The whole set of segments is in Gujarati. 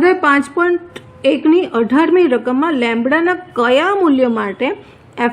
સ્વાધ્યાય 5.1ની 18મી રકમમાં લેમ્બડાના કયા મૂલ્ય માટે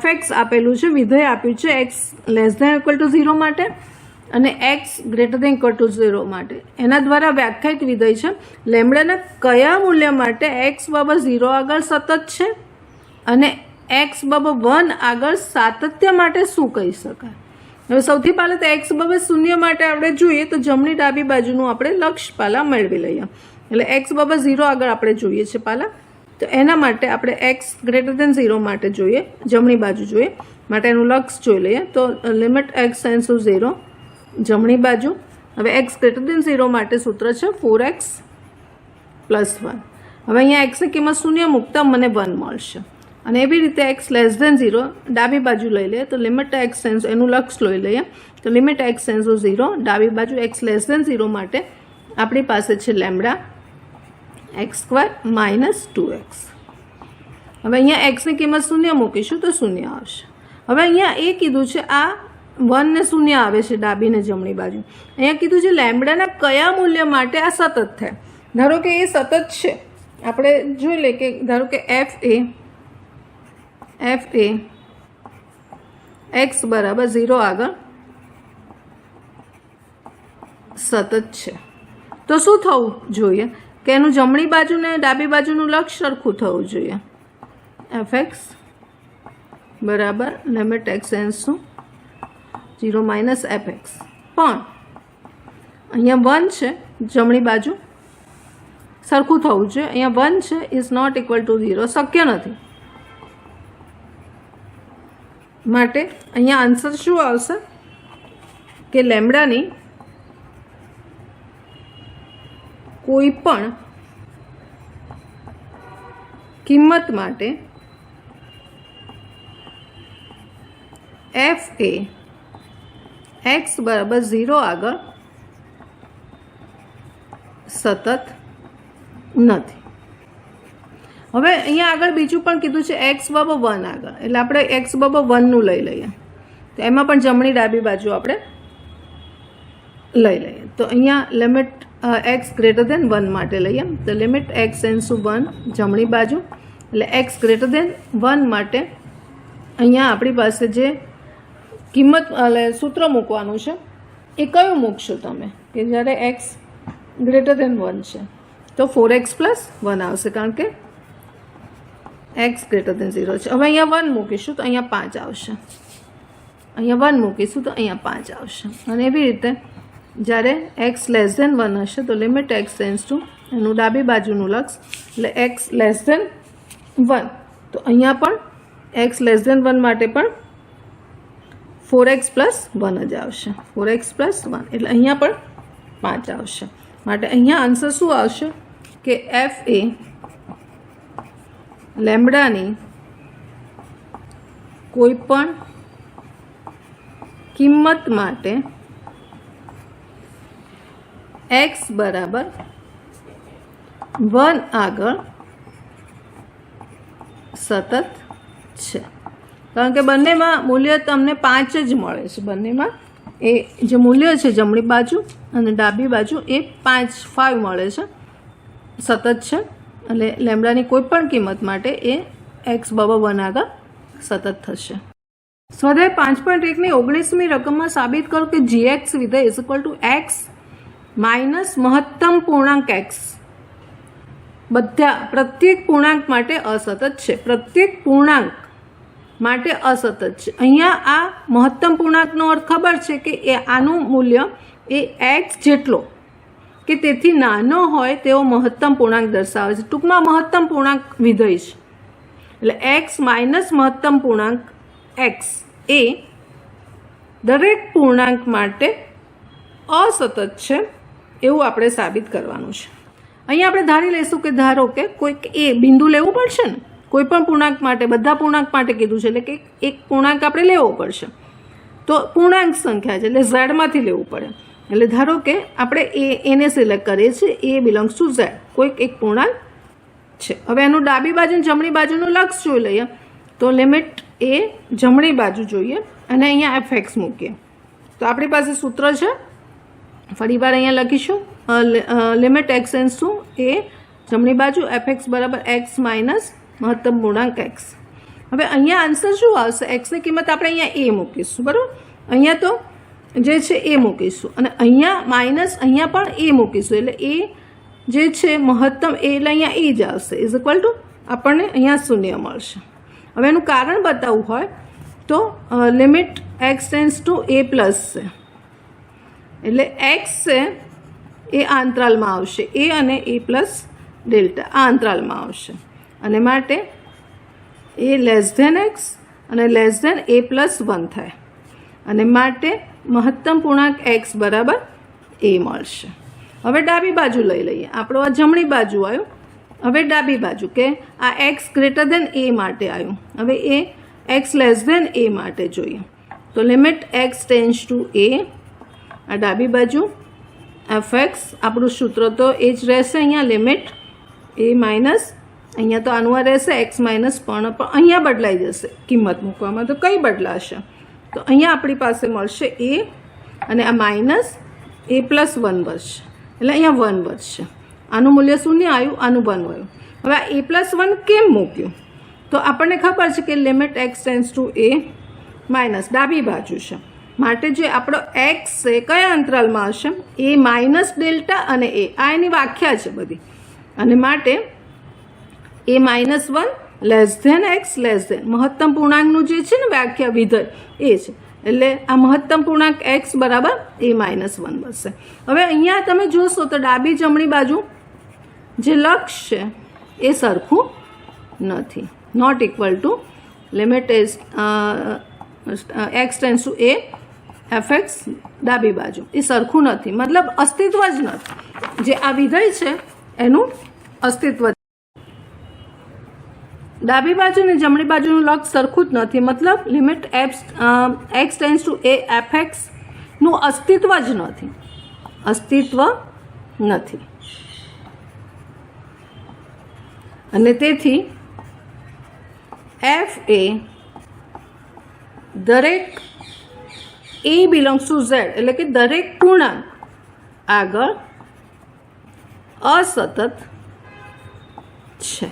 fx આપેલું છે, વિધેય આપ્યું છે x <0 માટે અને x < 0 માટે. એના દ્વારા વ્યાખ્યાયિત વિધેય છે લેમ્બડાના કયા મૂલ્ય માટે x બરાબર 0 આગળ સતત છે અને x બરાબર 1 આગળ સાતત્ય માટે શું કહી શકાય. હવે સૌથી પહેલાં તો x બરાબર 0 માટે આપણે જોઈએ તો જમણી ડાબી બાજુનું આપણે લક્ષ્ય પહેલાં મેળવી લઈએ. એટલે x બરાબર 0 આગળ આપણે જોઈએ છે પહેલાં, તો એના માટે આપણે x < 0 માટે જોઈએ, જમણી બાજુ જોઈએ માટે એનું લક્ષ જોઈ લઈએ. તો લિમિટ x ટેન્ડ્સ ટુ 0 જમણી બાજુ. હવે x < 0 માટે સૂત્ર છે 4x + 1. હવે અહીંયા xની કિંમત 0 મૂકતા મને 1 મળશે અને એવી રીતે x <0 ડાબી બાજુ લઈ લઈએ તો લિમિટ x ટેન્ડ્સ એનું લક્ષ લઈ લઈએ તો લિમિટ x ટેન્ડ્સ ટુ 0 ડાબી બાજુ x <0 માટે આપણી પાસે છે લેમ્બડા x² - 2x. હવે અહીંયા xની કિંમત 0 મૂકીશું તો 0 આવશે. હવે અહીંયા એ કીધું છે આ 1 ને 0 આવે છે ડાબી ને જમણી બાજુ. અહીંયા કીધું છે લેમ્બડાના કયા મૂલ્ય માટે આ સતત થાય. ધારો કે એ સતત છે, આપણે જોઈ લઈએ કે ધારો કે f એ x બરાબર 0 આગળ સતત છે તો શું થવું જોઈએ કે એનું જમણી બાજુ ને ડાબી બાજુનું લક્ષ સરખું થવું જોઈએ. fx બરાબર limit x tends to 0 - fx. પણ અહીંયા 1 છે, જમણી બાજુ સરખું થવું જોઈએ. અહીંયા 1 છે ઇઝ નોટ ઇક્વલ ટુ 0, શક્ય નથી. માટે અહીંયા આન્સર શું આવશે કે લેમ્બડાની કોઈ પણ કિંમત માટે f એ x બરાબર 0 આગળ સતત નથી. હવે અહીંયા આગળ બીજું પણ કીધું છે x બરાબર 1 આગળ, એટલે આપણે x બરાબર 1નું લઈ લઈએ તો એમાં પણ જમણી ડાબી બાજુ આપણે લઈ લઈએ. તો અહીંયા લિમિટ x < 1 માટે લઈએ તો લિમિટ x ટેન્ડ્સ ટુ 1 જમણી બાજુ. એટલે x < 1 માટે અહીંયા આપણી પાસે જે કિંમત એટલે સૂત્ર મૂકવાનું છે એ કયું મૂકશો તમે કે જ્યારે x < 1 છે તો 4x + 1 આવશે કારણ કે x < 0 છે. હવે અહીંયા 1 મૂકીશું તો અહીંયા 5 આવશે, અહીંયા 1 મૂકીશું તો અહીંયા 5 આવશે. અને એવી રીતે જ્યારે x < 1 હશે તો લિમિટ x ટેન્ડ્સ ટુ એનું ડાબી બાજુનું લક્ષ એટલે x < 1 તો અહીંયા પણ x < 1 માટે પણ 4x + 1 જ આવશે, 4x + 1 એટલે અહીંયા પણ 5 આવશે. માટે અહીંયા આન્સર શું આવશે કે f એ લેમ્બડાની કોઈ પણ કિંમત માટે x બરાબર 1 આગળ સતત છે. કારણ કે બંનેમાં મૂલ્ય તમને 5 જ મળે છે. બંનેમાં એ જે મૂલ્ય છે જમણી બાજુ અને ડાબી બાજુ એ 5 મળે છે, સતત છે. એટલે લેમ્બડાની કોઈ પણ કિંમત માટે એ x બરાબર 1 આગળ સતત થશે. સ્વાધ્યાય 5.1ની 19મી રકમમાં સાબિત કરો કે gx વિધેય is equal two x minus મહત્તમ પૂર્ણાંક x બધા પ્રત્યેક પૂર્ણાંક માટે અસતત છે. પ્રત્યેક પૂર્ણાંક માટે અસતત છે. અહીંયા આ મહત્તમ પૂર્ણાંકનો અર્થ ખબર છે કે એ આનું મૂલ્ય એ x જેટલો કે તેથી નાનો હોય તેવો મહત્તમ પૂર્ણાંક દર્શાવે છે. ટૂંકમાં મહત્તમ પૂર્ણાંક વિધેય છે. એટલે x માઇનસ મહત્તમ પૂર્ણાંક x એ દરેક પૂર્ણાંક માટે અસતત છે એવું આપણે સાબિત કરવાનું છે. અહીંયા આપણે ધારી લઈશું કે ધારો કે કોઈક એ બિંદુ લેવું પડશે ને, કોઈ પણ પૂર્ણાંક માટે, બધા પૂર્ણાંક માટે કીધું છે એટલે કે એક પૂર્ણાંક આપણે લેવો પડશે. તો પૂર્ણાંક સંખ્યા છે એટલે ઝેડમાંથી લેવું પડે. એટલે ધારો કે આપણે એને સિલેક્ટ કરીએ છીએ, એ બિલોંગ્સ ટુ ઝેડ, કોઈક એક પૂર્ણાંક છે. હવે એનું ડાબી બાજુ જમણી બાજુનું લક્ષ જોઈ લઈએ તો લિમિટ એ જમણી બાજુ જોઈએ અને અહીંયા fx મૂકીએ તો આપણી પાસે સૂત્ર છે. ફરીવાર અહીંયા લખીશું લિમિટ x ટેન્ડ્સ ટુ એ જમણી બાજુ fx બરાબર x માઇનસ મહત્તમ પૂર્ણાંક x. હવે અહીંયા આન્સર શું આવશે? એક્સની કિંમત આપણે અહીંયા એ મૂકીશું, બરાબર. અહીંયા તો જે છે એ મૂકીશું અને અહીંયા માઇનસ અહીંયા પણ એ મૂકીશું, એટલે એ જે છે મહત્તમ એ એટલે અહીંયા એ જ આવશે, ઇઝ ઇક્વલ ટુ આપણને અહીંયા શૂન્ય મળશે. હવે એનું કારણ બતાવવું હોય તો limit x tends to A plus છે, એટલે એક્સ છે એ આ અંતરાલમાં આવશે, એ અને એ પ્લસ ડેલ્ટા આ અંતરાલમાં આવશે, અને માટે એ લેસ ધેન એક્સ અને લેસ ધેન એ પ્લસ 1 થાય, અને માટે મહત્તમ પૂર્ણાંક એક્સ બરાબર એ મળશે. હવે ડાબી બાજુ લઈ લઈએ, આપણો આ જમણી બાજુ આવ્યું. હવે ડાબી બાજુ કે આ એક્સ ગ્રેટર દેન એ માટે આવ્યું. હવે એ એક્સ લેસ ધેન એ માટે જોઈએ તો લિમિટ એક્સ ટેન્સ ટુ એ, આ ડાબી બાજુ એફ એક્સ, આપણું સૂત્ર તો એ જ રહેશે. અહીંયા લિમિટ એ માઇનસ, અહીંયા તો આનું આ રહેશે એક્સ માઇનસ, પણ અહીંયા બદલાઈ જશે કિંમત મૂકવામાં, તો કઈ બદલાશે? તો અહીંયા આપણી પાસે મળશે એ અને આ માઇનસ એ પ્લસ 1 વધશે, એટલે અહીંયા 1 વધશે. આનું મૂલ્ય શૂન્ય આવ્યું, આનું 1 આવ્યું. હવે આ એ પ્લસ 1 કેમ મૂક્યું? તો આપણને ખબર છે કે limit x tends to A minus ડાબી બાજુ છે, માટે જે આપણો એક્સ છે કયા અંતરાલમાં હશે? એ માઇનસ ડેલ્ટા અને એ, આ એની વ્યાખ્યા છે બધી, અને માટે a minus 1 less than x less than મહત્તમ પૂર્ણાંકનું જે છે ને વ્યાખ્યા વિધેય એ છે, એટલે આ મહત્તમ પૂર્ણાંક એક્સ બરાબર એ માઇનસ 1 બનશે. હવે અહીંયા તમે જોશો તો ડાબી જમણી બાજુ જે લક્ષ છે એ સરખું નથી, not equal to limit x tends to a f x ડાબી બાજુ એ સરખું નથી, મતલબ અસ્તિત્વ જ નથી. જે આ વિધેય છે એનું અસ્તિત્વ, ડાબી બાજુ ને જમણી બાજુનું લક્ષ સરખું જ નથી, મતલબ limit x tends to a f એક્સનું અસ્તિત્વ જ નથી, અસ્તિત્વ નથી. અને તેથી એફ એ દરેક એ બિલોંગ્સ ટુ ઝેડ, એટલે કે દરેક પૂર્ણાંક આગળ અસતત છે.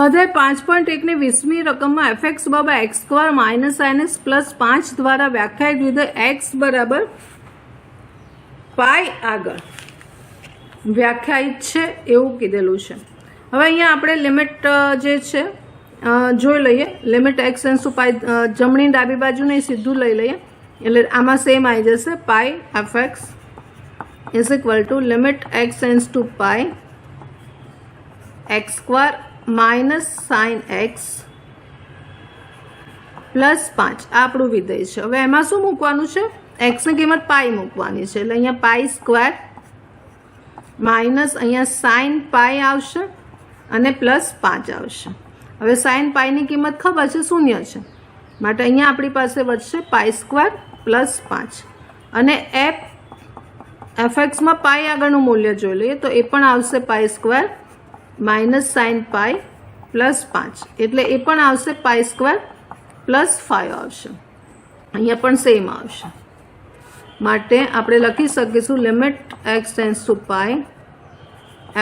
અધ્યાય 5.1 ની 20મી રકમમાં એફ એક્સ બરાબર x square minus sinus plus 5 દ્વારા વ્યાખ્યાયિત વિધેય એક્સ બરાબર પાઈ આગળ વ્યાખ્યાયિત છે એવું કીધેલું છે. હવે અહીંયા આપણે લિમિટ જે છે જોઈ લઈએ. Limit x tends to pi જમણી ડાબી બાજુને સીધું લઈ લઈએ, એટલે આમાં સેમ આવી જશે. Pi f x is equal to limit x tends to pi x square minus sine x plus 5 આ આપણું વિધેય છે. હવે એમાં શું મૂકવાનું છે? એક્સની કિંમત પાઈ મૂકવાની છે, એટલે અહીંયા પાઈ સ્ક્વેર માઇનસ અહીંયા સાઇન પાઈ આવશે અને પ્લસ 5 આવશે. હવે સાઇન પાઈની કિંમત ખબર છે શૂન્ય છે, માટે અહીંયા આપણી પાસે વધશે પાઈ સ્ક્વેર પ્લસ 5, અને એફ એક્સમાં પાઈ આગળનું મૂલ્ય જોઈ લઈએ તો એ પણ આવશે pi square minus sign pi plus 5, એટલે એ પણ આવશે પાઈ સ્ક્વેર પ્લસ 5 આવશે. અહીંયા પણ સેમ આવશે, માટે આપણે લખી શકીશું limit x tends to pi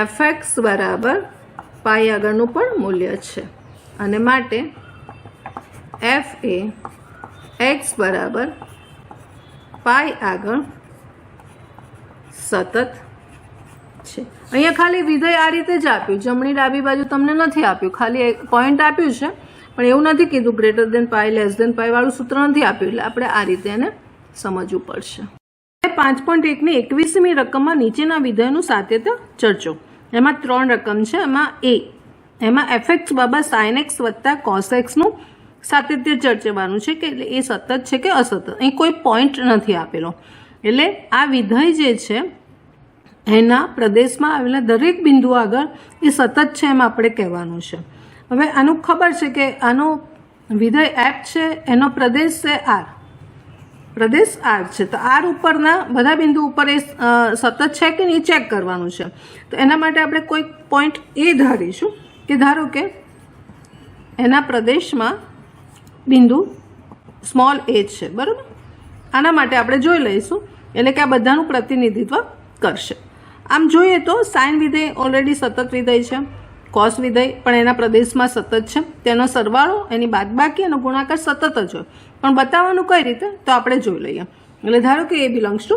f x બરાબર પાઈ આગળનું પણ મૂલ્ય છે, અને માટે એફ એ એક્સ બરાબર પાઈ આગળ સતત છે. અહીંયા ખાલી વિધેય આ રીતે જ આપ્યું, જમણી ડાબી બાજુ તમને નથી આપ્યું, ખાલી એક પોઈન્ટ આપ્યું છે, પણ એવું નથી કીધું ગ્રેટર દેન પાઈ લેસ દેન પાઈ વાળું સૂત્ર નથી આપ્યું, એટલે આપણે આ રીતે એને સમજવું પડશે. 5.1 ની 21મી રકમમાં નીચેના વિધેયનું સાતત્ય ચર્ચો. એમાં 3 રકમ છે. એમાં એફ એક્સ બરાબર સાઇન એક્સ વત્તા કોસ એક્સનું સાતત્ય ચર્ચવાનું છે, કે એટલે એ સતત છે કે અસતત. અહીં કોઈ પોઈન્ટ નથી આપેલો, એટલે આ વિધેય જે છે એના પ્રદેશમાં આવેલા દરેક બિંદુ આગળ એ સતત છે એમ આપણે કહેવાનું છે. હવે આનું ખબર છે કે આનો વિધેય એફ છે, એનો પ્રદેશ છે આર, પ્રદેશ આર છે, તો આર ઉપરના બધા બિંદુ ઉપર એ સતત છે કે નહીં ચેક કરવાનું છે. તો એના માટે આપણે કોઈ પોઈન્ટ એ ધારીશું કે ધારો કે એના પ્રદેશમાં બિંદુ સ્મોલ એ છે, બરાબર. આના માટે આપણે જોઈ લઈશું, એટલે કે આ બધાનું પ્રતિનિધિત્વ કરશે. આમ જોઈએ તો સાઇન વિધેય ઓલરેડી સતત વિધેય છે, કોસ વિધેય પણ એના પ્રદેશમાં સતત છે, તેનો સરવાળો એની બાદબાકી અને ગુણાકાર સતત જ હોય. પણ બતાવવાનું કઈ રીતે તો આપણે જોઈ લઈએ. એટલે ધારો કે એ બિલોંગ્સ ટુ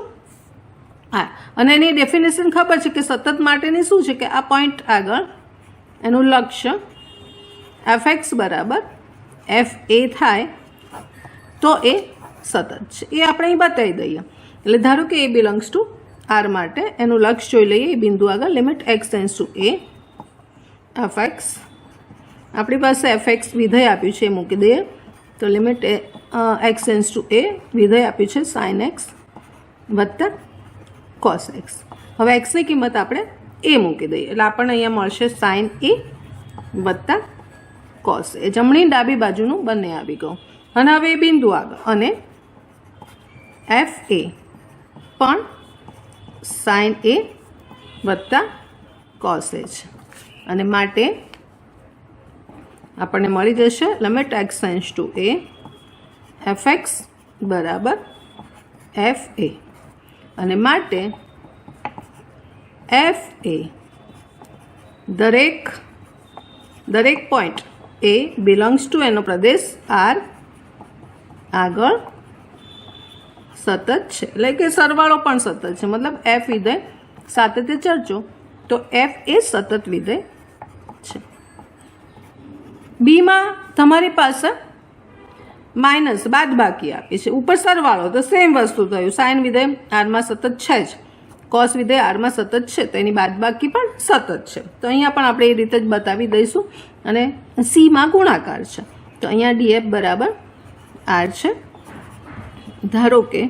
આર અને એની ડેફિનેશન ખબર છે કે સતત માટેની શું છે કે આ પોઈન્ટ આગળ એનું લક્ષ્ય fx બરાબર fa થાય તો એ સતત છે. એ આપણે અહીં બતાવી દઈએ. એટલે ધારો કે એ બિલોંગ્સ ટુ આર માટે એનું લક્ષ્ય જોઈ લઈએ. એ બિંદુ આગળ limit x tends to a fx, આપણી પાસે fx વિધેય આપ્યું છે એ મૂકી દઈએ. તો limit x tends to a વિધેય આપ્યું છે sin x વત્તા cos x. હવે એક્સની કિંમત આપણે એ મૂકી દઈએ એટલે આપણને અહીંયા મળશે sin a વત્તા cos a. જમણી ડાબી બાજુનું બંને આવી ગયું. અને હવે એ બિંદુ આગળ અને fa પણ sin a વત્તા cos a છે અને માટે આપણને મળી જશે limit x tends to a fx બરાબર fa અને માટે fa દરેક પોઈન્ટ એ બિલોંગ્સ ટુ એનો પ્રદેશ આર આગળ સતત છે. એટલે કે સરવાળો પણ સતત છે, મતલબ f વિધેય સાતત્ય ચર્ચો તો f એ સતત વિધેય છે. બીમાં તમારી પાસે માઇનસ બાદબાકી આપી છે, ઉપર સરવાળો તો સેમ વસ્તુ થયું. સાઇન વિધેય આરમાં સતત છે જ, કોસ વિધેય આરમાં સતત છે તો એની બાદબાકી પણ સતત છે. તો અહીંયા પણ આપણે એ રીતે જ બતાવી દઈશું. અને સીમાં ગુણાકાર છે તો અહીંયા df બરાબર આર છે. ધારો કે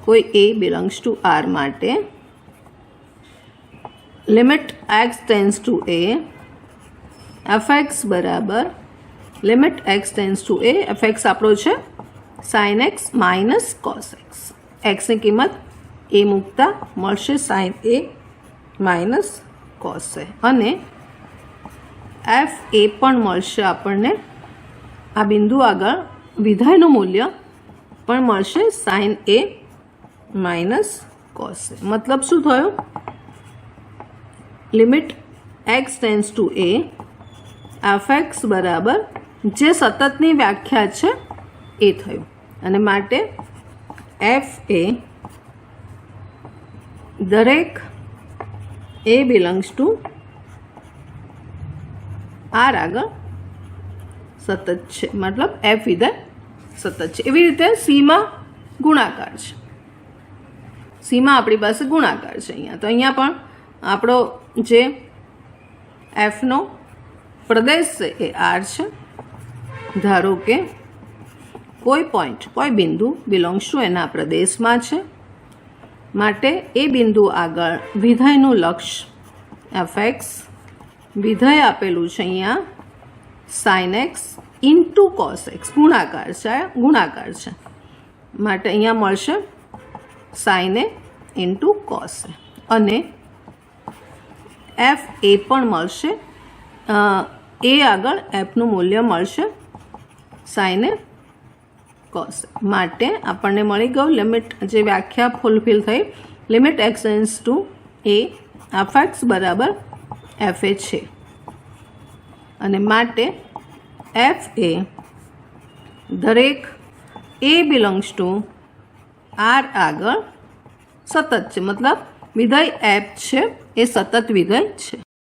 કોઈ એ બિલોંગ્સ ટુ આર માટે limit x tends to a fx બરાબર limit x tends to a fx આપણો છે sin x minus cos x. એક્સની કિંમત એ મૂકતા મળશે sin a minus cos a અને f એ પણ મળશે આપણને આ બિંદુ આગળ વિધેયનું મૂલ્ય પણ મળશે sin a minus cos a. મતલબ શું થયું? Limit x tends to a fx બરાબર જે સતતની વ્યાખ્યા છે એ થયું અને માટે f એ દરેક એ બિલોંગ્સ ટુ આર આગળ સતત છે, મતલબ f વિધેય સતત છે. એવી રીતે સીમાં ગુણાકાર છે. સીમાં આપણી પાસે ગુણાકાર છે અહીંયા. તો અહીંયા પણ આપણો જે એફનો પ્રદેશ છે એ આર છે. ધારો કે કોઈ પોઈન્ટ કોઈ બિંદુ બિલોંગ્સ ટુ એના પ્રદેશમાં છે માટે એ બિંદુ આગળ વિધેયનું લક્ષ્ય fx વિધેય આપેલું છે અહીંયા sin x into cos x ગુણાકાર છે માટે અહીંયા મળશે sin a into cos a અને f એ પણ મળશે એ આગળ એફનું મૂલ્ય મળશે sin a cos a. માટે આપણને મળી ગયું લિમિટ જે વ્યાખ્યા ફૂલફિલ થઈ limit x tends to a fx બરાબર fa છે અને માટે f એ દરેક એ બિલોંગ્સ ટુ આર આગળ સતત છે, મતલબ વિધેય f છે એ સતત વિધેય છે.